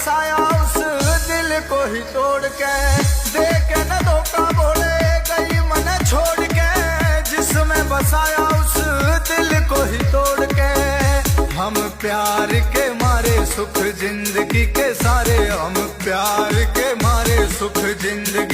बसाया उस दिल को ही तोड़ के, देख न धोखा बोले गई मन छोड़ के, जिसमें बसाया उस दिल को ही तोड़ के। हम प्यार के मारे सुख जिंदगी के सारे, हम प्यार के मारे सुख जिंदगी